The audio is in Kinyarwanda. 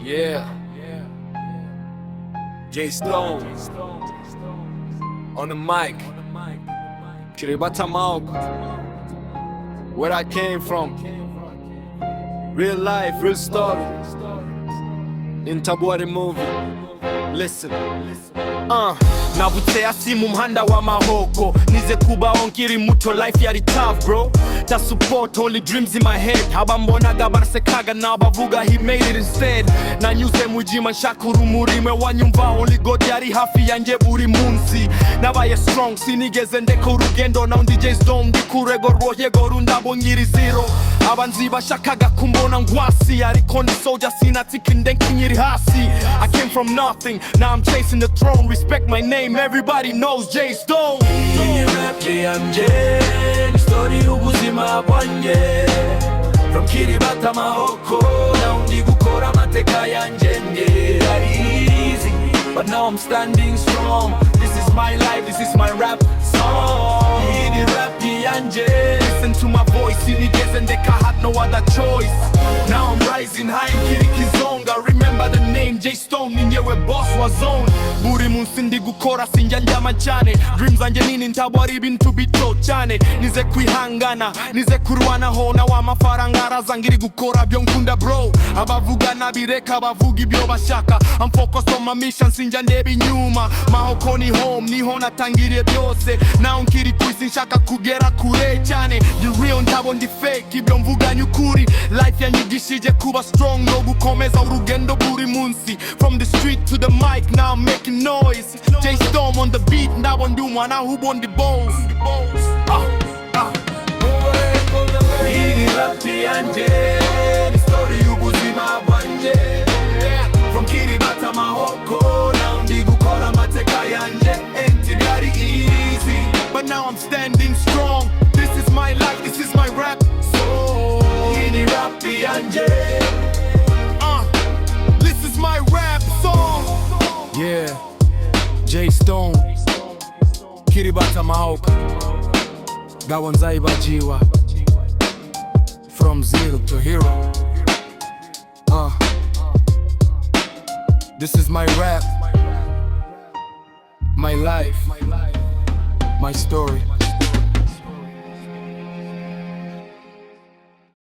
Yeah. J Stone on the mic. Kiribata Maok. Where I came from. Real life, real story. In Tabwari movie. Listen. Nabutse hasi mu muhanda w'amahoko nize kubaho nkiri muto, life yari tough bro. Ta support only dreams in my head. Haba mbonaga barasekaga n'abavuga he made it instead. Nanyuze mu jima nshaka urumuri mwe wanyumva, only God yari hafi yanjye buri munsi. Nabaye strong sinigeze ndeka urugendo, now ndi J Stone ndi ku rwego rwohego rundabo nkiri zero. Abanzi bashakaga kumbona ngwasi, ariko ndi soldier sinatika ndenki nkiri hasi. I came from nothing, now I'm chasing the throne. Respect my name, everybody knows J Stone. Yanjye story y'ubuzima bwanjye, from Kiribata Mahoko now ndi gukora amateka yanjye. Easy, but now I'm standing strong. This is my life, this is my rap song. Yanjye, listen to my voice, sinigeze ndeka, had no other choice. Now I'm rising high, nkiri kizonga. Remember the name J Stone, ni nyewe boss wa zone. Buri munsi ndi gukora sinjya ndyama cyane. Dreams zanjye nini ntabwari ibintu bito cyane. Nize kwihangana, nize kurwanaho, na w'amafaranga araza ngiri gukora byo nkunda bro. Abavuga nabireka bavuga ibyo bashaka. I'm focused on my mission, sinjya ndeba inyuma. Mahoko ni home, niho natangiriye byose. Now nkiri kwisi nshaka kugera kure cyane. The real ntabo ndi fake, ibyo mvuga nyukuri. Life yanyigishije kuba strong no gukomeza urugendo buri munsi. From the street to the mic, now I'm making noise. J Stone on the beat, ndabo ndi umwana w'ubundi boss. Iyi rap yanjye ni story y'ubuzima bwanjye, from Kiribata Mahoko now ndi gukora amateka yanjye. Ain't very easy, but now I'm standing strong. This is my life, this is my rap song. Iyi rap yanjye, this is my rap song. Yeah, J Stone, Kiribata Mahoko, Gawanzai Bajiwa, from zero to hero. This is my rap, my life, my story.